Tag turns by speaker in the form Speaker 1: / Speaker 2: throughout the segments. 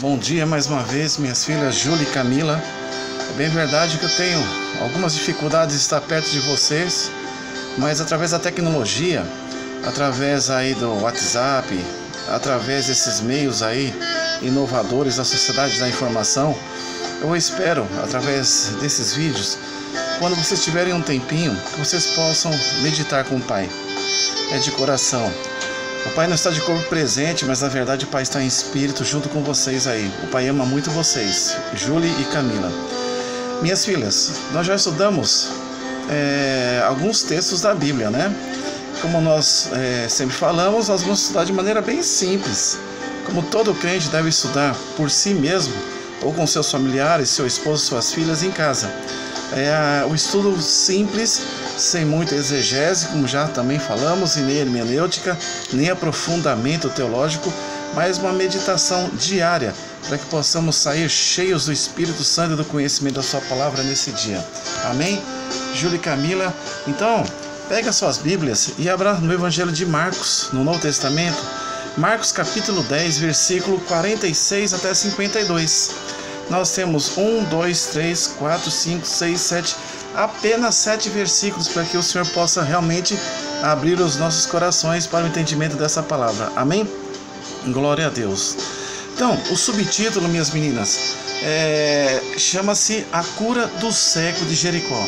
Speaker 1: Bom dia mais uma vez, minhas filhas Júlia e Camila. É bem verdade que eu tenho algumas dificuldades de estar perto de vocês, mas através da tecnologia, através aí do WhatsApp, através desses meios aí inovadores da sociedade da informação, eu espero, através desses vídeos, quando vocês tiverem um tempinho, que vocês possam meditar com o Pai. É de coração. O Pai não está de corpo presente, mas na verdade o Pai está em espírito junto com vocês aí. O Pai ama muito vocês, Júlia e Camila. Minhas filhas, nós já estudamos alguns textos da Bíblia, né? Como nós sempre falamos, nós vamos estudar de maneira bem simples. Como todo crente deve estudar por si mesmo, ou com seus familiares, seu esposo, suas filhas em casa. O estudo simples, sem muito exegese, como já também falamos, e nem hermenêutica, nem aprofundamento teológico, mas uma meditação diária, para que possamos sair cheios do Espírito Santo e do conhecimento da sua palavra nesse dia. Amém? Júlia e Camila, então, pega suas Bíblias e abra no Evangelho de Marcos, no Novo Testamento, Marcos capítulo 10, versículo 46 até 52. Nós temos 1, 2, 3, 4, 5, 6, 7, apenas 7 versículos para que o Senhor possa realmente abrir os nossos corações para o entendimento dessa palavra. Amém? Glória a Deus. Então, o subtítulo, minhas meninas, chama-se A Cura do Cego de Jericó.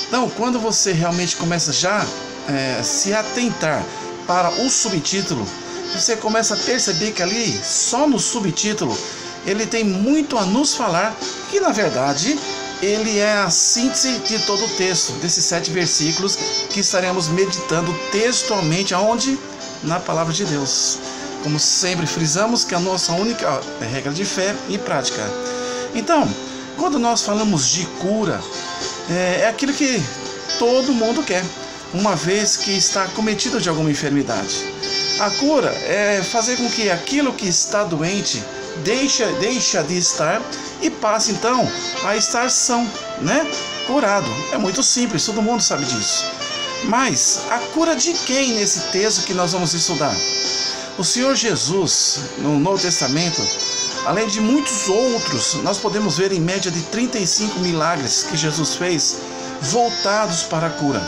Speaker 1: Então, quando você realmente começa já se atentar para o subtítulo, você começa a perceber que ali, só no subtítulo, ele tem muito a nos falar, que na verdade ele é a síntese de todo o texto, desses 7 versículos que estaremos meditando textualmente, aonde? Na palavra de Deus. Como sempre frisamos, que é a nossa única regra de fé e prática. Então, quando nós falamos de cura, é aquilo que todo mundo quer, uma vez que está cometido de alguma enfermidade. A cura é fazer com que aquilo que está doente deixa de estar e passe então a estar são, né? Curado. É muito simples, todo mundo sabe disso. Mas a cura de quem nesse texto que nós vamos estudar? O Senhor Jesus, no Novo Testamento, além de muitos outros, nós podemos ver em média de 35 milagres que Jesus fez voltados para a cura.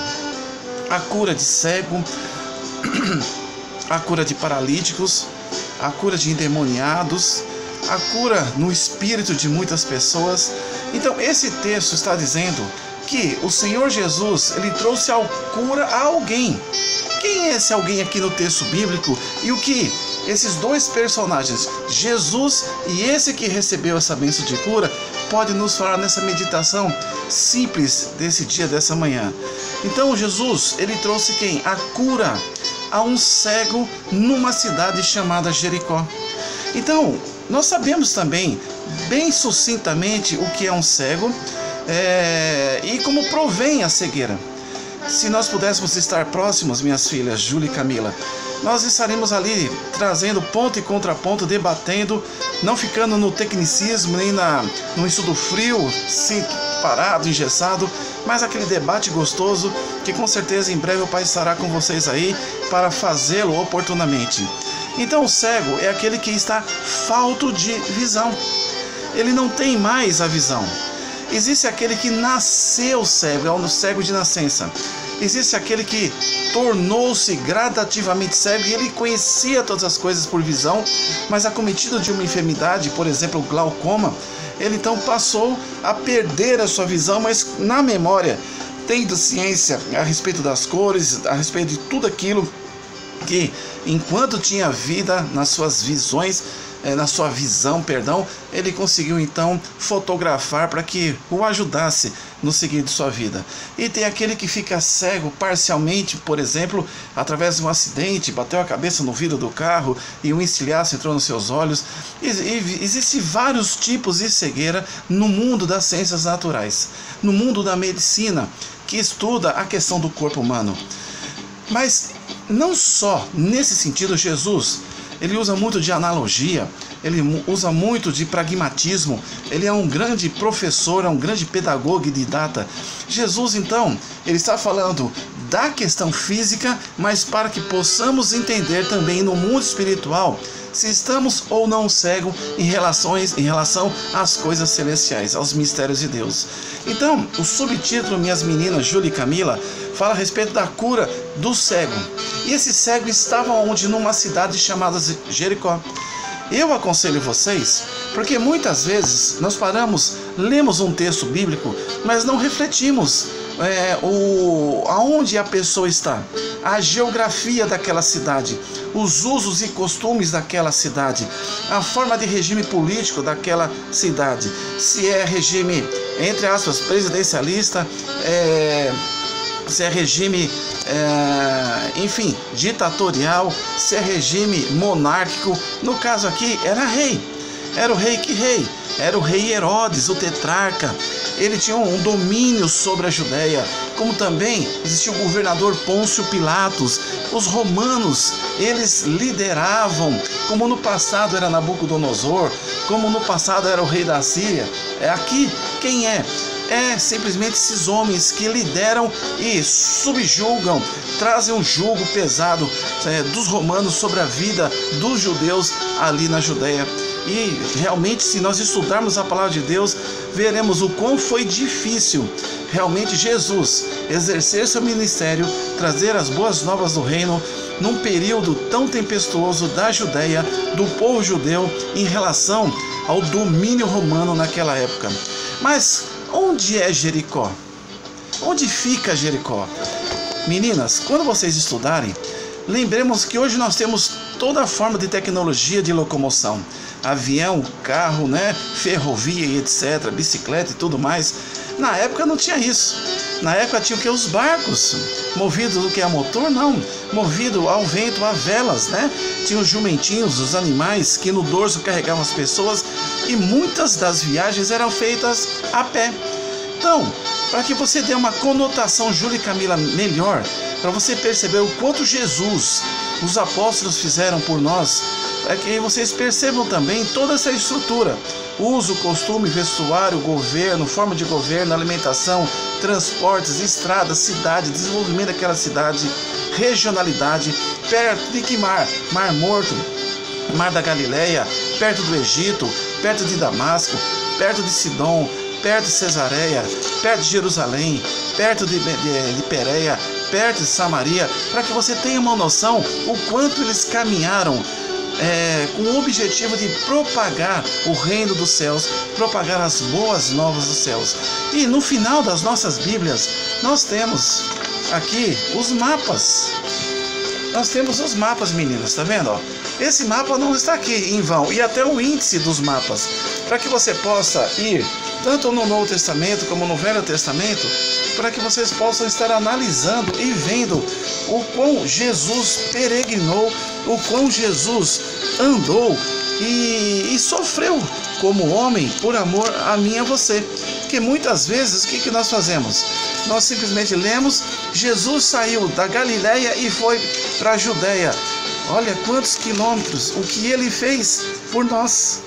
Speaker 1: A cura de cego, a cura de paralíticos, a cura de endemoniados, a cura no espírito de muitas pessoas. Então esse texto está dizendo que o Senhor Jesus, ele trouxe a cura a alguém. Quem é esse alguém aqui no texto bíblico? E o que esses dois personagens, Jesus e esse que recebeu essa bênção de cura, pode nos falar nessa meditação simples desse dia, dessa manhã? Então Jesus, ele trouxe quem? A cura a um cego numa cidade chamada Jericó. Então, nós sabemos também, bem sucintamente, o que é um cego e como provém a cegueira. Se nós pudéssemos estar próximos, minhas filhas, Júlia e Camila, nós estaremos ali trazendo ponto e contraponto, debatendo, não ficando no tecnicismo, nem no estudo frio, sim, parado, engessado, mas aquele debate gostoso que com certeza em breve o Pai estará com vocês aí para fazê-lo oportunamente. Então o cego é aquele que está falto de visão. Ele não tem mais a visão. Existe aquele que nasceu cego, é o cego de nascença. Existe aquele que tornou-se gradativamente cego e ele conhecia todas as coisas por visão, mas acometido de uma enfermidade, por exemplo, o glaucoma, ele então passou a perder a sua visão, mas na memória, tendo ciência a respeito das cores, a respeito de tudo aquilo que, enquanto tinha vida nas suas visões, na sua visão, ele conseguiu então fotografar para que o ajudasse no seguir de sua vida. E tem aquele que fica cego parcialmente, por exemplo, através de um acidente, bateu a cabeça no vidro do carro e um estilhaço entrou nos seus olhos. Existem vários tipos de cegueira no mundo das ciências naturais, no mundo da medicina, que estuda a questão do corpo humano. Mas não só nesse sentido, Jesus, ele usa muito de analogia, ele usa muito de pragmatismo, ele é um grande professor, é um grande pedagogo e didata. Jesus, então, ele está falando da questão física, mas para que possamos entender também no mundo espiritual se estamos ou não cegos em relação às coisas celestiais, aos mistérios de Deus. Então, o subtítulo, minhas meninas, Júlia e Camila, fala a respeito da cura do cego. E esse cego estava onde? Numa cidade chamada Jericó. Eu aconselho vocês, porque muitas vezes nós lemos um texto bíblico, mas não refletimos aonde a pessoa está, a geografia daquela cidade, os usos e costumes daquela cidade, a forma de regime político daquela cidade, se é regime, entre aspas, presidencialista, se é regime, enfim, ditatorial, se é regime monárquico. No caso aqui era rei, era o rei era o rei Herodes, o tetrarca. Ele tinha um domínio sobre a Judéia, como também existia o governador Pôncio Pilatos. Os romanos, eles lideravam, como no passado era Nabucodonosor, como no passado era o rei da Síria. Aqui, quem é? É simplesmente esses homens que lideram e subjugam, trazem um jugo pesado dos romanos sobre a vida dos judeus ali na Judéia. E realmente, se nós estudarmos a palavra de Deus, veremos o quão foi difícil realmente Jesus exercer seu ministério, trazer as boas novas do reino num período tão tempestuoso da Judéia, do povo judeu, em relação ao domínio romano naquela época. Mas onde é Jericó? Onde fica Jericó? Meninas, quando vocês estudarem, lembremos que hoje nós temos toda forma de tecnologia de locomoção. Avião, carro, ferrovia e etc, bicicleta e tudo mais. Na época não tinha isso. Na época tinha o que? Os barcos, movidos do que a motor? Não, movido ao vento, a velas, Tinha os jumentinhos, os animais que no dorso carregavam as pessoas, e muitas das viagens eram feitas a pé. Então, para que você dê uma conotação, Júlia e Camila, melhor, para você perceber o quanto Jesus, os apóstolos fizeram por nós, é que vocês percebam também toda essa estrutura: uso, costume, vestuário, governo, forma de governo, alimentação, transportes, estradas, cidade, desenvolvimento daquela cidade, regionalidade, perto de que mar? Mar Morto, Mar da Galileia, perto do Egito, perto de Damasco, perto de Sidom, perto de Cesareia, perto de Jerusalém, perto de Pérea, perto de Samaria, para que você tenha uma noção o quanto eles caminharam com o objetivo de propagar o reino dos céus, propagar as boas novas dos céus. E no final das nossas Bíblias, nós temos aqui os mapas. Nós temos os mapas, meninas, tá vendo? Esse mapa não está aqui em vão, e até o índice dos mapas, para que você possa ir tanto no Novo Testamento como no Velho Testamento, para que vocês possam estar analisando e vendo o quão Jesus peregrinou, o quão Jesus andou e sofreu como homem por amor a mim e a você. Porque muitas vezes o que nós fazemos? Nós simplesmente lemos: Jesus saiu da Galileia e foi para a Judéia. Olha quantos quilômetros, o que ele fez por nós.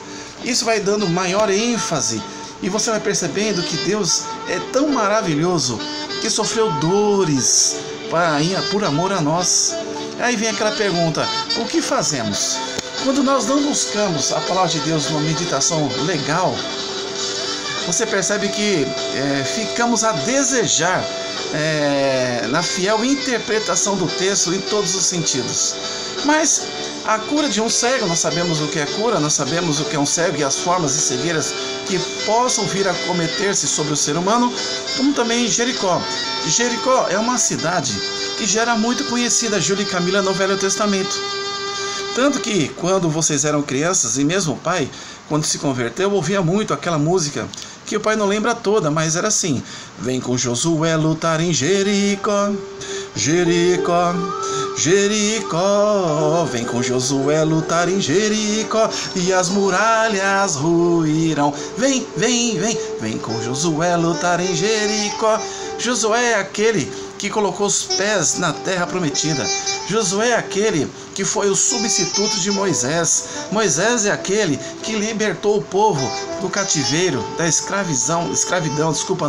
Speaker 1: Isso vai dando maior ênfase. E você vai percebendo que Deus é tão maravilhoso que sofreu dores por amor a nós. Aí vem aquela pergunta: o que fazemos? Quando nós não buscamos a palavra de Deus numa meditação legal, você percebe que ficamos a desejar na fiel interpretação do texto em todos os sentidos. Mas a cura de um cego, nós sabemos o que é cura, nós sabemos o que é um cego e as formas de cegueiras que possam vir a cometer-se sobre o ser humano, como também Jericó. Jericó é uma cidade que já era muito conhecida, Júlia e Camila, no Velho Testamento. Tanto que quando vocês eram crianças, e mesmo o pai, quando se converteu, ouvia muito aquela música, que o pai não lembra toda, mas era assim: vem com Josué lutar em Jericó, Jericó, Jericó, vem com Josué lutar em Jericó, e as muralhas ruirão. Vem, vem, vem, vem com Josué lutar em Jericó. Josué é aquele que colocou os pés na terra prometida. Josué é aquele que foi o substituto de Moisés. Moisés é aquele que libertou o povo do cativeiro, da escravidão,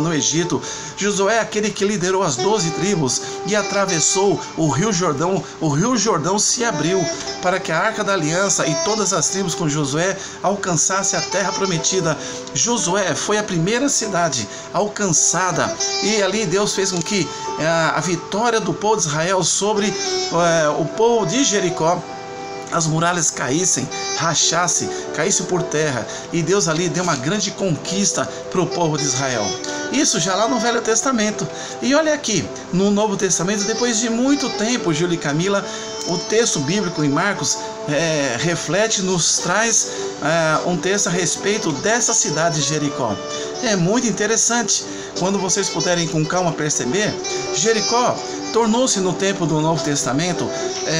Speaker 1: no Egito. Josué é aquele que liderou as 12 tribos e atravessou o Rio Jordão se abriu para que a Arca da Aliança e todas as tribos com Josué alcançasse a terra prometida. Josué foi a primeira cidade alcançada e ali Deus fez com que a vitória do povo de Israel sobre o povo de Jericó, as muralhas caíssem, rachassem, caíssem por terra, e Deus ali deu uma grande conquista para o povo de Israel. Isso já lá no Velho Testamento. E olha aqui, no Novo Testamento, depois de muito tempo, Júlia e Camila, o texto bíblico em Marcos reflete, nos traz um texto a respeito dessa cidade de Jericó. É muito interessante. Quando vocês puderem com calma perceber, Jericó tornou-se no tempo do Novo Testamento,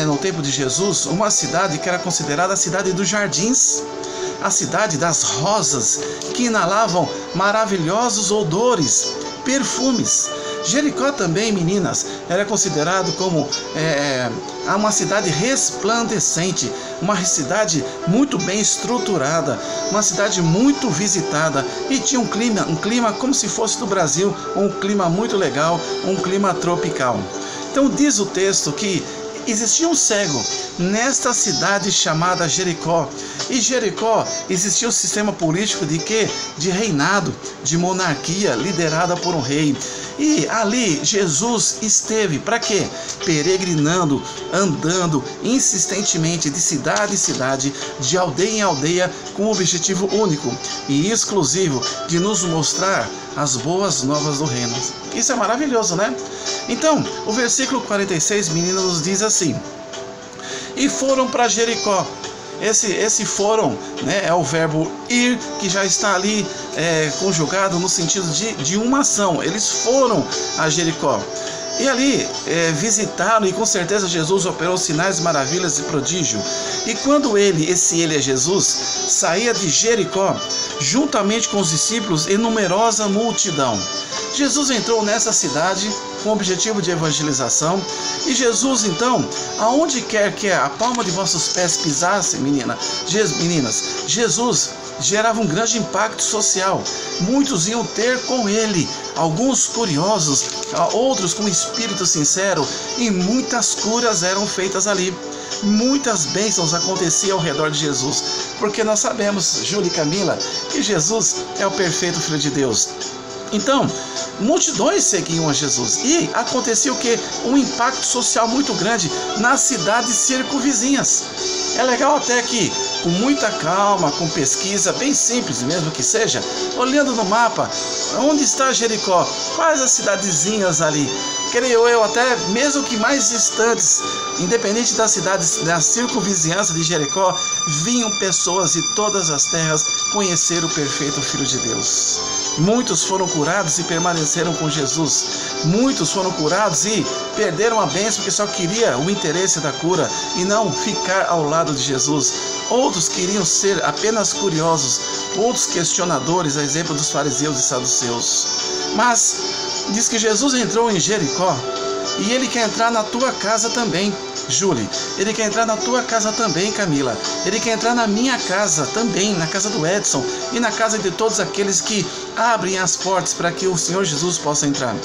Speaker 1: no tempo de Jesus, uma cidade que era considerada a cidade dos jardins, a cidade das rosas, que inalavam maravilhosos odores, perfumes. Jericó também, meninas, era considerado como uma cidade resplandecente, uma cidade muito bem estruturada, uma cidade muito visitada, e tinha um clima como se fosse do Brasil, um clima muito legal, um clima tropical. Então diz o texto que existia um cego nesta cidade chamada Jericó. E Jericó existia um sistema político de quê? De reinado, de monarquia liderada por um rei. E ali Jesus esteve para quê? Peregrinando, andando insistentemente de cidade em cidade, de aldeia em aldeia, com um objetivo único e exclusivo de nos mostrar as boas novas do reino. Isso é maravilhoso, né? Então, o versículo 46, meninas, nos diz assim: e foram para Jericó. Esse foram, né, é o verbo ir, que já está ali conjugado no sentido de uma ação. Eles foram a Jericó. E ali visitaram, e com certeza Jesus operou sinais, maravilhas e prodígio. E quando esse ele é Jesus, saía de Jericó, juntamente com os discípulos e numerosa multidão. Jesus entrou nessa cidade com o objetivo de evangelização. E Jesus, então, aonde quer que a palma de vossos pés pisasse, meninas, Jesus gerava um grande impacto social. Muitos iam ter com ele, alguns curiosos, outros com espírito sincero, e muitas curas eram feitas ali. Muitas bênçãos aconteciam ao redor de Jesus, porque nós sabemos, Júlia e Camila, que Jesus é o perfeito Filho de Deus. Então, multidões seguiam a Jesus e acontecia o quê? Um impacto social muito grande nas cidades circunvizinhas. É legal até que, com muita calma, com pesquisa, bem simples mesmo que seja, olhando no mapa, onde está Jericó? Quais as cidadezinhas ali? Creio eu, até mesmo que mais distantes, independente das cidades, da circunvizinhança de Jericó, vinham pessoas de todas as terras conhecer o perfeito Filho de Deus. Muitos foram curados e permaneceram com Jesus. Muitos foram curados e perderam a bênção porque só queria o interesse da cura e não ficar ao lado de Jesus. Outros queriam ser apenas curiosos, outros questionadores, a exemplo dos fariseus e saduceus. Mas diz que Jesus entrou em Jericó e ele quer entrar na tua casa também, Júlia. Ele quer entrar na tua casa também, Camila. Ele quer entrar na minha casa também, na casa do Edson e na casa de todos aqueles que abrem as portas para que o Senhor Jesus possa entrar.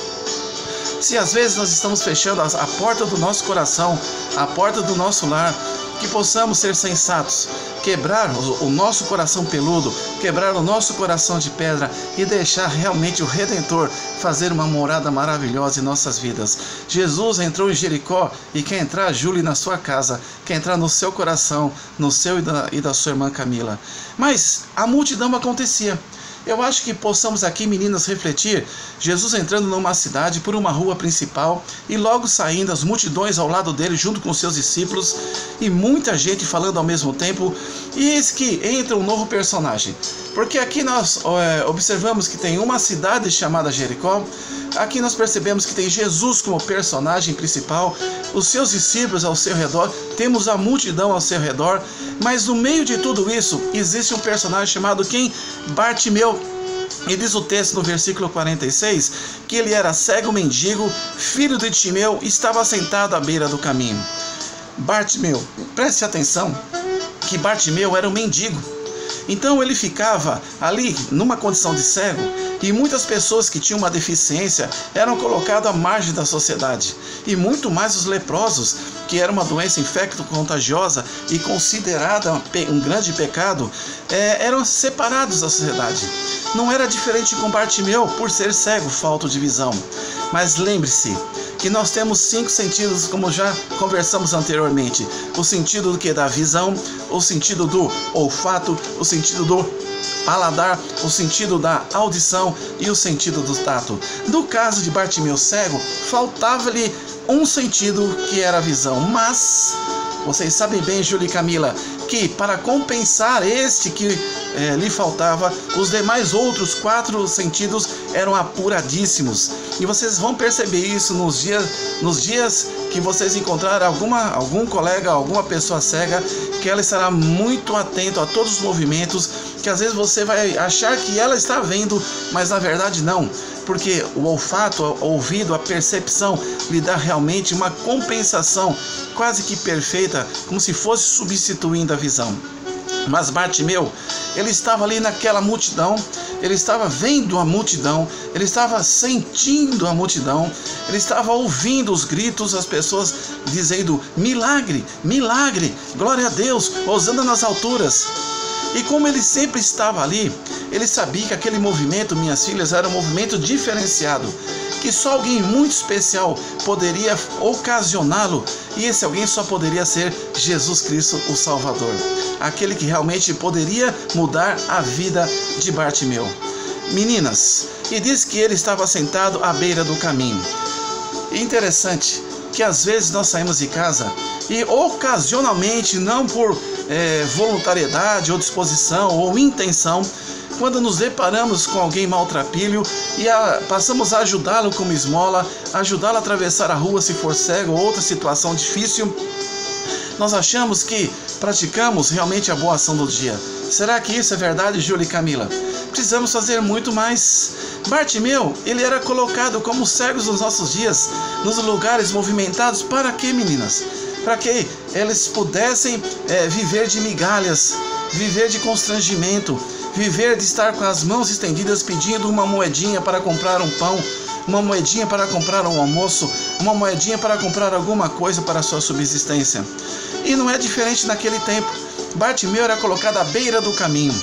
Speaker 1: Se às vezes nós estamos fechando a porta do nosso coração, a porta do nosso lar, que possamos ser sensatos, quebrar o nosso coração peludo, quebrar o nosso coração de pedra e deixar realmente o Redentor fazer uma morada maravilhosa em nossas vidas. Jesus entrou em Jericó e quer entrar, Júlia, na sua casa, quer entrar no seu coração, no seu e da sua irmã Camila. Mas a multidão acontecia. Eu acho que possamos aqui, meninas, refletir. Jesus entrando numa cidade por uma rua principal e logo saindo as multidões ao lado dele junto com seus discípulos e muita gente falando ao mesmo tempo. E eis que entra um novo personagem, porque aqui nós observamos que tem uma cidade chamada Jericó. Aqui nós percebemos que tem Jesus como personagem principal, os seus discípulos ao seu redor, temos a multidão ao seu redor, mas no meio de tudo isso existe um personagem chamado quem? Bartimeu. E diz o texto no versículo 46 que ele era cego mendigo, filho de Timeu, e estava sentado à beira do caminho. Bartimeu, preste atenção que Bartimeu era um mendigo. Então ele ficava ali numa condição de cego, E muitas pessoas que tinham uma deficiência eram colocadas à margem da sociedade. E muito mais os leprosos, que era uma doença infecto-contagiosa e considerada um grande pecado, eram separados da sociedade. Não era diferente com Bartimeu, por ser cego, falto de visão. Mas lembre-se que nós temos 5 sentidos, como já conversamos anteriormente. O sentido do que? Da visão, o sentido do olfato, o sentido do paladar, o sentido da audição e o sentido do tato. No caso de Bartimeu cego, faltava-lhe um sentido, que era a visão. Mas vocês sabem bem, Júlia e Camila, que para compensar este que lhe faltava, os demais outros 4 sentidos eram apuradíssimos. E vocês vão perceber isso nos dias que vocês encontrarem algum colega, alguma pessoa cega, que ela estará muito atento a todos os movimentos, que às vezes você vai achar que ela está vendo, mas na verdade não. Porque o olfato, o ouvido, a percepção lhe dá realmente uma compensação quase que perfeita, como se fosse substituindo a visão. Mas Bartimeu, ele estava ali naquela multidão, ele estava vendo a multidão, ele estava sentindo a multidão, ele estava ouvindo os gritos, as pessoas dizendo: milagre, milagre, glória a Deus, hosana nas alturas. E como ele sempre estava ali, ele sabia que aquele movimento, minhas filhas, era um movimento diferenciado, que só alguém muito especial poderia ocasioná-lo, e esse alguém só poderia ser Jesus Cristo, o Salvador, aquele que realmente poderia mudar a vida de Bartimeu. Meninas, e diz que ele estava sentado à beira do caminho. Interessante que às vezes nós saímos de casa e ocasionalmente, não por voluntariedade ou disposição ou intenção, quando nos deparamos com alguém maltrapilho e passamos a ajudá-lo como esmola, ajudá-lo a atravessar a rua se for cego ou outra situação difícil, nós achamos que praticamos realmente a boa ação do dia. Será que isso é verdade, Júlia e Camila? Precisamos fazer muito mais. Bartimeu, ele era colocado como cegos nos nossos dias, nos lugares movimentados. Para quê, meninas? Para que eles pudessem viver de migalhas, viver de constrangimento, viver de estar com as mãos estendidas pedindo uma moedinha para comprar um pão, uma moedinha para comprar um almoço, uma moedinha para comprar alguma coisa para a sua subsistência. E não é diferente naquele tempo. Bartimeu era colocado à beira do caminho,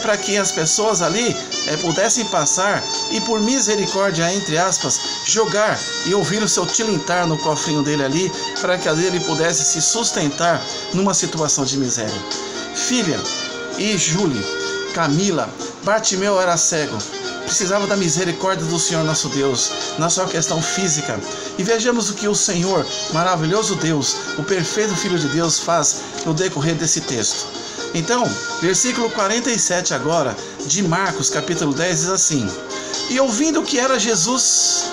Speaker 1: para que as pessoas ali pudessem passar e, por misericórdia, entre aspas, jogar e ouvir o seu tilintar no cofrinho dele ali, para que ele pudesse se sustentar numa situação de miséria. Filha e Júlia, Camila, Bartimeu era cego, precisava da misericórdia do Senhor nosso Deus na sua questão física. E vejamos o que o Senhor, maravilhoso Deus, o perfeito Filho de Deus, faz no decorrer desse texto. Então, versículo 47 agora, de Marcos, capítulo 10, diz assim: e ouvindo que era Jesus,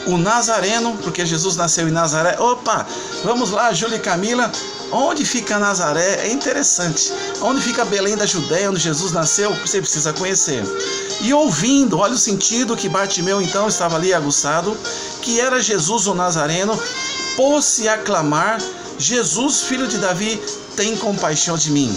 Speaker 1: o Nazareno, porque Jesus nasceu em Nazaré. Opa, vamos lá, Júlia e Camila, onde fica Nazaré? É interessante. Onde fica Belém da Judéia, onde Jesus nasceu? Você precisa conhecer. E ouvindo, olha o sentido que Bartimeu então estava ali aguçado, que era Jesus o Nazareno, pôs-se a clamar: Jesus, filho de Davi, tem compaixão de mim.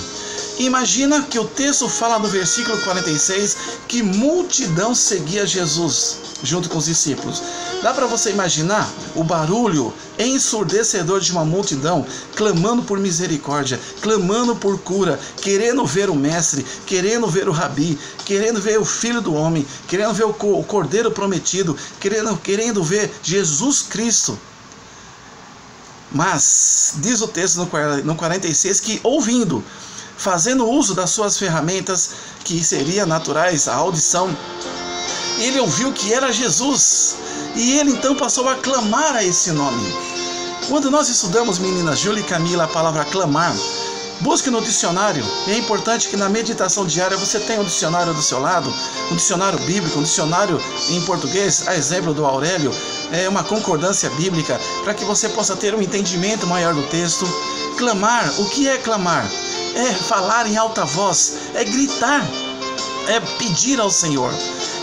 Speaker 1: Imagina que o texto fala no versículo 46 que multidão seguia Jesus junto com os discípulos. Dá para você imaginar o barulho ensurdecedor de uma multidão clamando por misericórdia, clamando por cura, querendo ver o mestre, querendo ver o rabi, querendo ver o filho do homem, querendo ver o cordeiro prometido, querendo ver Jesus Cristo. Mas diz o texto no 46 que, ouvindo, fazendo uso das suas ferramentas que seriam naturais, a audição, ele ouviu que era Jesus, e ele então passou a clamar a esse nome. Quando nós estudamos, meninas Júlia e Camila, a palavra clamar, busque no dicionário. É importante que na meditação diária você tenha um dicionário do seu lado, um dicionário bíblico, um dicionário em português, a exemplo do Aurélio, uma concordância bíblica, para que você possa ter um entendimento maior do texto. Clamar, o que é clamar? É falar em alta voz, é gritar, é pedir ao Senhor.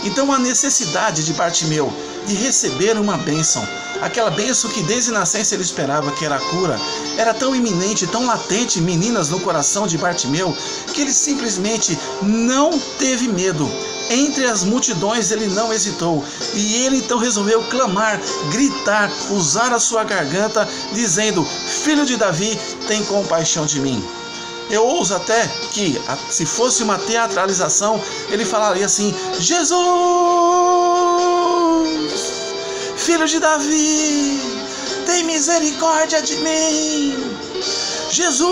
Speaker 1: Então a necessidade de Bartimeu de receber uma bênção, aquela bênção que desde nascença ele esperava, que era a cura, era tão iminente, tão latente, meninas, no coração de Bartimeu, que ele simplesmente não teve medo. Entre as multidões ele não hesitou, e ele então resolveu clamar, gritar, usar a sua garganta, dizendo: Filho de Davi, tem compaixão de mim. Eu ouso até que, se fosse uma teatralização, ele falaria assim: Jesus, Filho de Davi, tem misericórdia de mim. Jesus,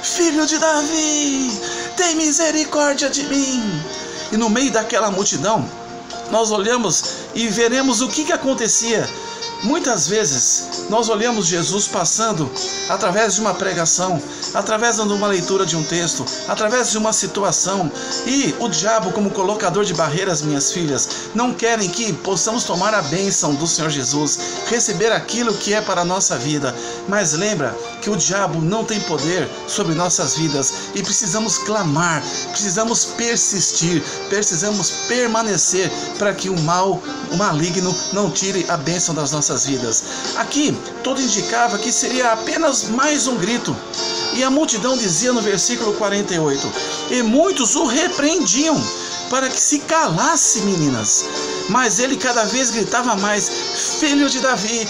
Speaker 1: Filho de Davi, tem misericórdia de mim. E no meio daquela multidão, nós olhamos e veremos o que acontecia. Muitas vezes nós olhamos Jesus passando através de uma pregação, através de uma leitura de um texto, através de uma situação, e o diabo, como colocador de barreiras, minhas filhas, não querem que possamos tomar a bênção do Senhor Jesus, receber aquilo que é para a nossa vida. Mas lembra que o diabo não tem poder sobre nossas vidas, e precisamos clamar, precisamos persistir, precisamos permanecer para que o mal, o maligno, não tire a bênção das nossas vidas. Aqui tudo indicava que seria apenas mais um grito, e a multidão dizia no versículo 48: e muitos o repreendiam para que se calasse, meninas, mas ele cada vez gritava mais: Filho de Davi,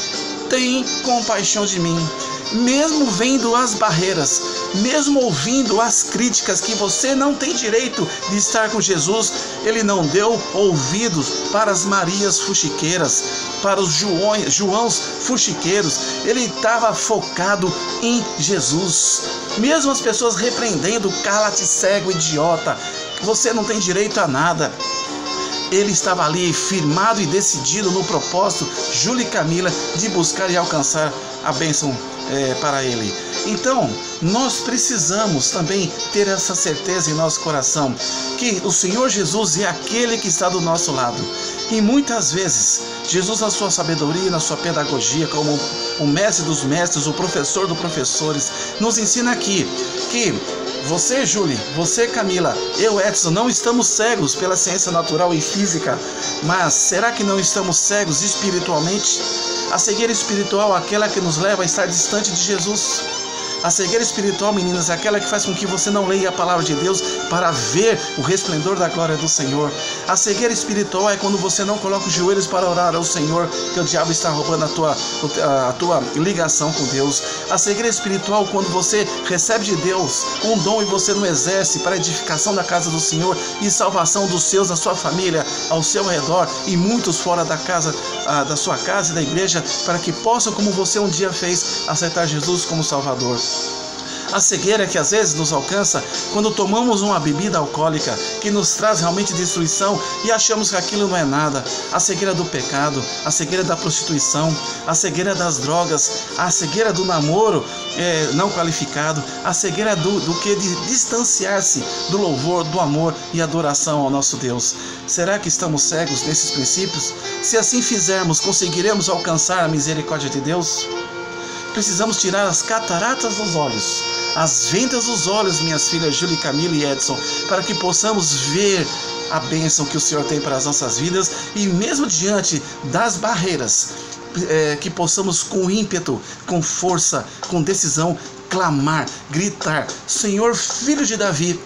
Speaker 1: tem compaixão de mim. Mesmo vendo as barreiras, mesmo ouvindo as críticas que você não tem direito de estar com Jesus, ele não deu ouvidos para as Marias fuxiqueiras, para os Joãos fuxiqueiros. Ele estava focado em Jesus. Mesmo as pessoas repreendendo: cala-te, cego, idiota, você não tem direito a nada. Ele estava ali firmado e decidido no propósito, Júlia e Camila, de buscar e alcançar a bênção para ele. Então, nós precisamos também ter essa certeza em nosso coração, que o Senhor Jesus é aquele que está do nosso lado. E muitas vezes, Jesus, na sua sabedoria, na sua pedagogia, como o mestre dos mestres, o professor dos professores, nos ensina aqui que você, Júlia, você, Camila, eu, Edson, não estamos cegos pela ciência natural e física, mas será que não estamos cegos espiritualmente? A cegueira espiritual é aquela que nos leva a estar distante de Jesus. A cegueira espiritual, meninas, é aquela que faz com que você não leia a palavra de Deus para ver o resplendor da glória do Senhor. A cegueira espiritual é quando você não coloca os joelhos para orar ao Senhor, que o diabo está roubando a tua ligação com Deus. A cegueira espiritual é quando você recebe de Deus um dom e você não exerce para a edificação da casa do Senhor e salvação dos seus, da sua família, ao seu redor, e muitos fora da casa, da sua casa e da igreja, para que possam, como você um dia fez, aceitar Jesus como Salvador. A cegueira que às vezes nos alcança quando tomamos uma bebida alcoólica que nos traz realmente destruição e achamos que aquilo não é nada. A cegueira do pecado, a cegueira da prostituição, a cegueira das drogas, a cegueira do namoro não qualificado, a cegueira do que de distanciar-se do louvor, do amor e adoração ao nosso Deus. Será que estamos cegos nesses princípios? Se assim fizermos, conseguiremos alcançar a misericórdia de Deus? Precisamos tirar as cataratas dos olhos, as vendas dos olhos, minhas filhas Júlia, Camila e Edson, para que possamos ver a bênção que o Senhor tem para as nossas vidas, e mesmo diante das barreiras, que possamos com ímpeto, com força, com decisão, clamar, gritar: Senhor, Filho de Davi,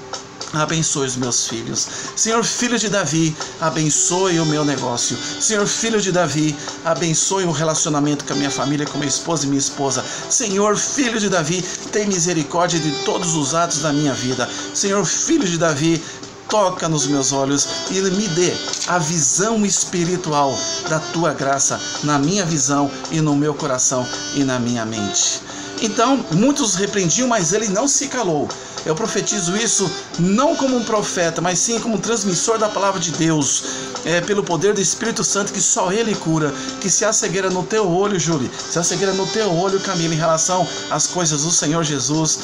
Speaker 1: abençoe os meus filhos. Senhor, Filho de Davi, abençoe o meu negócio. Senhor, Filho de Davi, abençoe o relacionamento com a minha família, com minha esposa e minha esposa. Senhor, Filho de Davi, tem misericórdia de todos os atos da minha vida. Senhor, Filho de Davi, toca nos meus olhos e me dê a visão espiritual da tua graça na minha visão e no meu coração e na minha mente. Então, muitos repreendiam, mas ele não se calou. Eu profetizo isso não como um profeta, mas sim como um transmissor da palavra de Deus, pelo poder do Espírito Santo, que só Ele cura. Que se há cegueira no teu olho, Júlia, se há cegueira no teu olho, Camila, em relação às coisas do Senhor Jesus,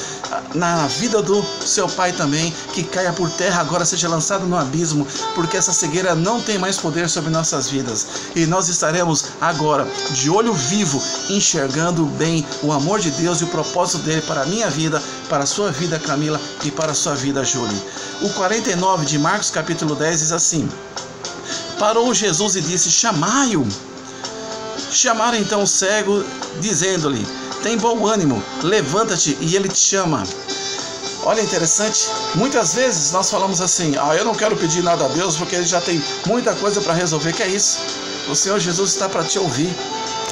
Speaker 1: na vida do seu pai também, que caia por terra agora, seja lançado no abismo, porque essa cegueira não tem mais poder sobre nossas vidas, e nós estaremos agora de olho vivo, enxergando bem o amor de Deus e o propósito dele para a minha vida, para a sua vida, Camila, e para a sua vida, Júlia. O 49 de Marcos capítulo 10 diz assim: parou Jesus e disse: chamai-o. Chamaram então o cego, dizendo-lhe: tem bom ânimo, levanta-te, e ele te chama. Olha, interessante, muitas vezes nós falamos assim: eu não quero pedir nada a Deus porque ele já tem muita coisa para resolver. Que é isso? O Senhor Jesus está para te ouvir.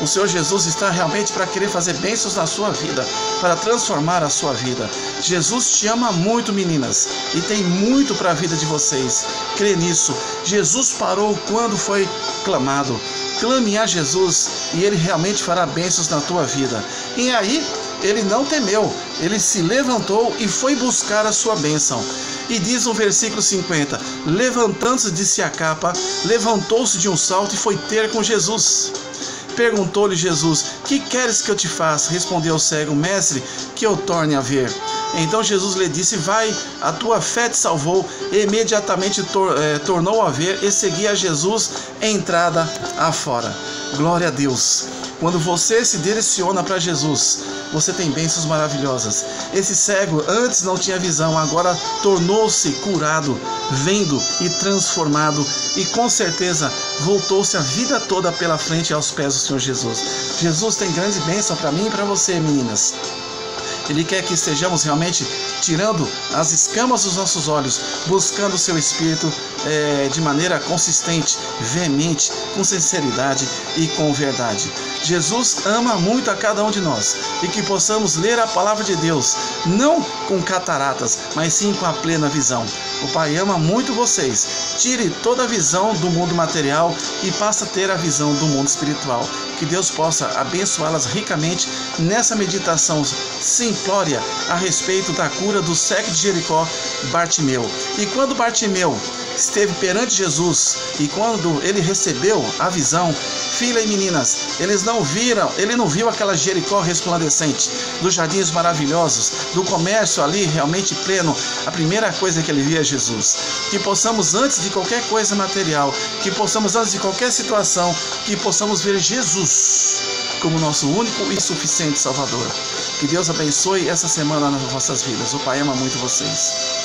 Speaker 1: O Senhor Jesus está realmente para querer fazer bênçãos na sua vida, para transformar a sua vida. Jesus te ama muito, meninas, e tem muito para a vida de vocês. Crê nisso. Jesus parou quando foi clamado. Clame a Jesus e Ele realmente fará bênçãos na tua vida. E aí, ele não temeu, ele se levantou e foi buscar a sua bênção. E diz no versículo 50, levantando-se, disse a capa, levantou-se de um salto e foi ter com Jesus. Perguntou-lhe Jesus: que queres que eu te faça? Respondeu o cego: mestre, que eu torne a ver. Então Jesus lhe disse: vai, a tua fé te salvou. E imediatamente tornou a ver e seguia a Jesus entrada afora. Glória a Deus. Quando você se direciona para Jesus, você tem bênçãos maravilhosas. Esse cego antes não tinha visão, agora tornou-se curado, vendo e transformado, e com certeza voltou-se a vida toda pela frente aos pés do Senhor Jesus. Jesus tem grande bênção para mim e para você, meninas. Ele quer que estejamos realmente tirando as escamas dos nossos olhos, buscando o seu Espírito de maneira consistente, veemente, com sinceridade e com verdade. Jesus ama muito a cada um de nós e que possamos ler a palavra de Deus, não com cataratas, mas sim com a plena visão. O Pai ama muito vocês. Tire toda a visão do mundo material e passe a ter a visão do mundo espiritual. Que Deus possa abençoá-las ricamente nessa meditação simplória a respeito da cura do cego de Jericó, Bartimeu. E quando Bartimeu esteve perante Jesus e quando ele recebeu a visão, filha e meninas, ele não viu aquela Jericó resplandecente, dos jardins maravilhosos, do comércio ali realmente pleno. A primeira coisa que ele via é Jesus. Que possamos, antes de qualquer coisa material, que possamos, antes de qualquer situação, que possamos ver Jesus como nosso único e suficiente Salvador. Que Deus abençoe essa semana nas vossas vidas. O Pai ama muito vocês.